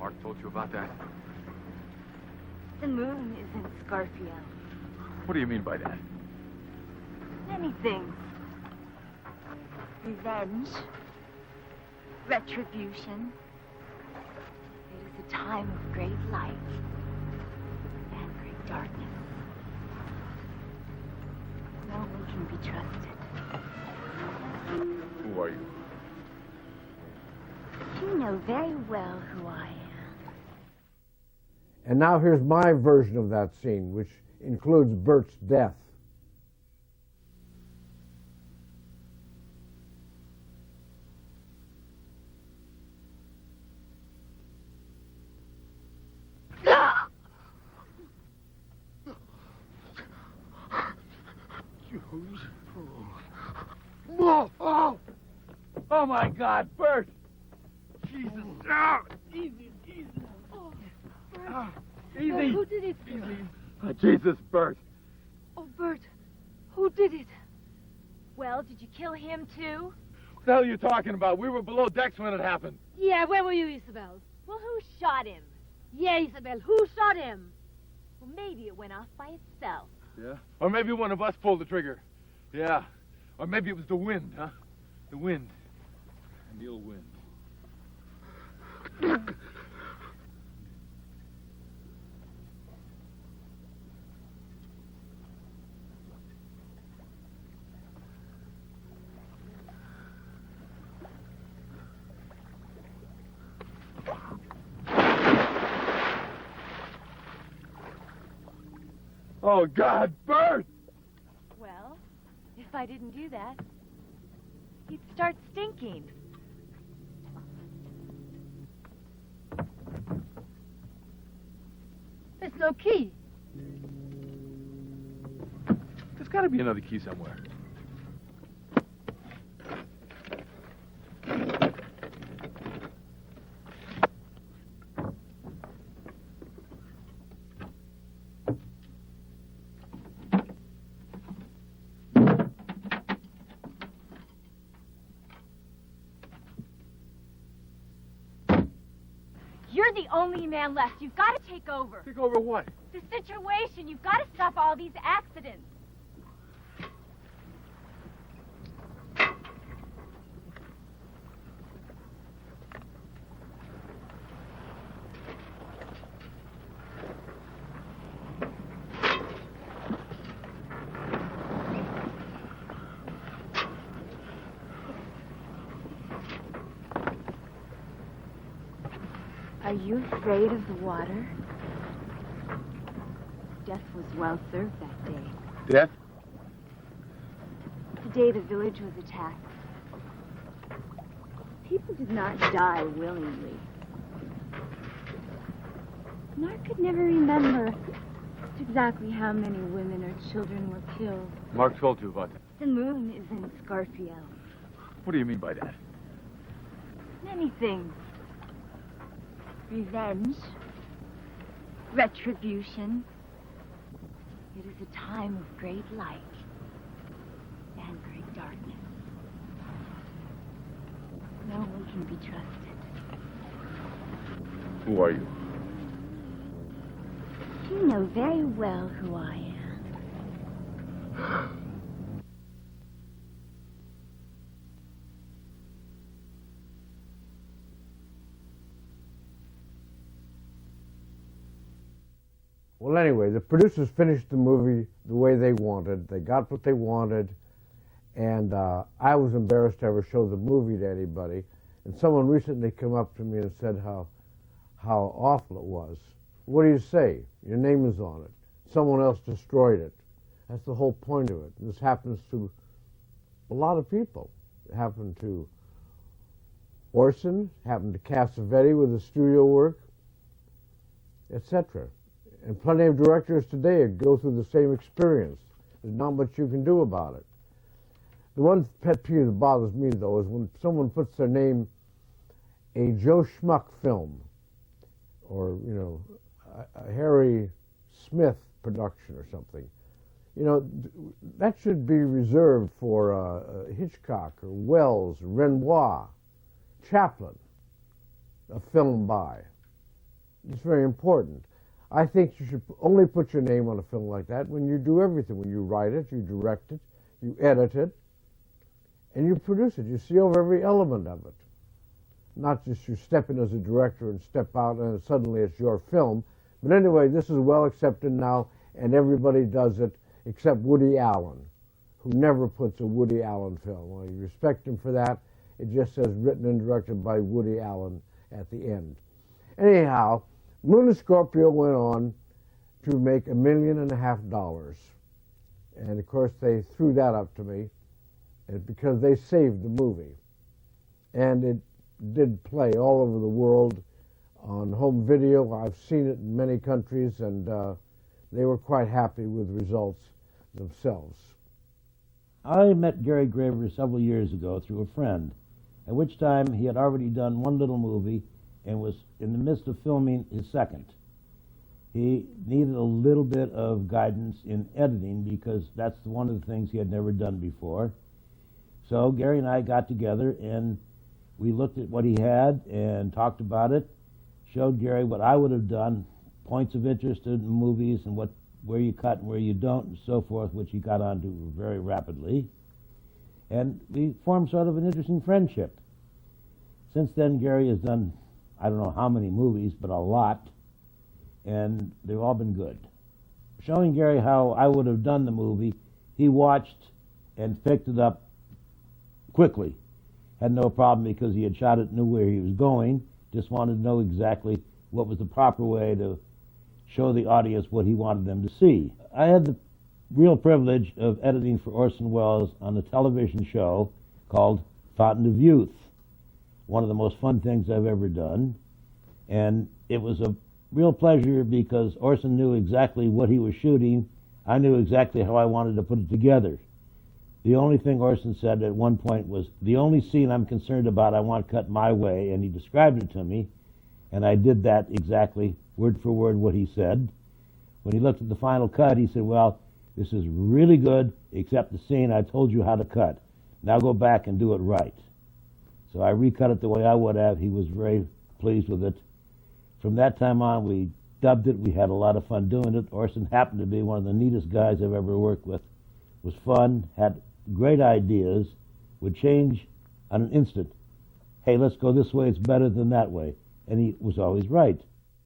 Mark told you about that? The moon is in Scorpio. What do you mean by that? Many things. Revenge. Retribution. It is a time of great light and great darkness. No one can be trusted. Who are you? You know very well who I am. And now here's my version of that scene, which includes Bert's death. Oh my God, Bert! Jesus! Easy. Oh, Easy. Bert, who did it? Easy. Jesus, Bert. Oh, Bert, who did it? Well, did you kill him too? What the hell are you talking about? We were below decks when it happened. Yeah, where were you, Isabel? Well, who shot him? Yeah, Isabel, who shot him? Well, maybe it went off by itself. Yeah? Or maybe one of us pulled the trigger. Yeah. Or maybe it was the wind, huh? The wind. And the old wind. Oh, God, Bert! Well, if I didn't do that, he'd start stinking. There's no key. There's got to be another key somewhere. You're the only man left. You've got to take over. Take over what? The situation. You've got to stop all these accidents. Are you afraid of the water? Death was well served that day. Death? The day the village was attacked. People did not die willingly. Mark could never remember just exactly how many women or children were killed. Mark told you about that. The moon is in Scorpio. What do you mean by that? Many things. Revenge. Retribution. It is a time of great light and great darkness. No one can be trusted. Who are you? You know very well who I am. Well, anyway, the producers finished the movie the way they wanted. They got what they wanted, and I was embarrassed to ever show the movie to anybody. And someone recently came up to me and said how awful it was. What do you say? Your name is on it. Someone else destroyed it. That's the whole point of it. This happens to a lot of people. It happened to Orson, happened to Cassavetes with the studio work, etc. And plenty of directors today go through the same experience. There's not much you can do about it. The one pet peeve that bothers me, though, is when someone puts their name, a Joe Schmuck film, or, you know, a Harry Smith production or something. You know, that should be reserved for Hitchcock or Wells, Renoir, Chaplin, a film by. It's very important. I think you should only put your name on a film like that when you do everything. When you write it, you direct it, you edit it, and you produce it. You see over every element of it. Not just you step in as a director and step out and suddenly it's your film. But anyway, this is well accepted now, and everybody does it except Woody Allen, who never puts a Woody Allen film. Well, you respect him for that. It just says written and directed by Woody Allen at the end. Anyhow, Molin and Scorpio went on to make $1.5 million. And of course, they threw that up to me because they saved the movie. And it did play all over the world on home video. I've seen it in many countries, and they were quite happy with the results themselves. I met Gary Graver several years ago through a friend, at which time he had already done one little movie and was in the midst of filming his second. He needed a little bit of guidance in editing because that's one of the things he had never done before. So Gary and I got together and we looked at what he had and talked about it, showed Gary what I would have done, points of interest in movies and where you cut and where you don't and so forth, which he got onto very rapidly. And we formed sort of an interesting friendship. Since then, Gary has done, I don't know how many movies, but a lot, and they've all been good. Showing Gary how I would have done the movie, he watched and picked it up quickly. Had no problem because he had shot it, knew where he was going, just wanted to know exactly what was the proper way to show the audience what he wanted them to see. I had the real privilege of editing for Orson Welles on a television show called Fountain of Youth, one of the most fun things I've ever done. And it was a real pleasure because Orson knew exactly what he was shooting. I knew exactly how I wanted to put it together. The only thing Orson said at one point was, the only scene I'm concerned about I want cut my way, and he described it to me, and I did that exactly, word for word, what he said. When he looked at the final cut, he said, well, this is really good, except the scene I told you how to cut. Now go back and do it right. So I recut it the way I would have. He was very pleased with it. From that time on, we dubbed it. We had a lot of fun doing it. Orson happened to be one of the neatest guys I've ever worked with. It was fun, had great ideas, would change on an instant. Hey, let's go this way, it's better than that way. And he was always right.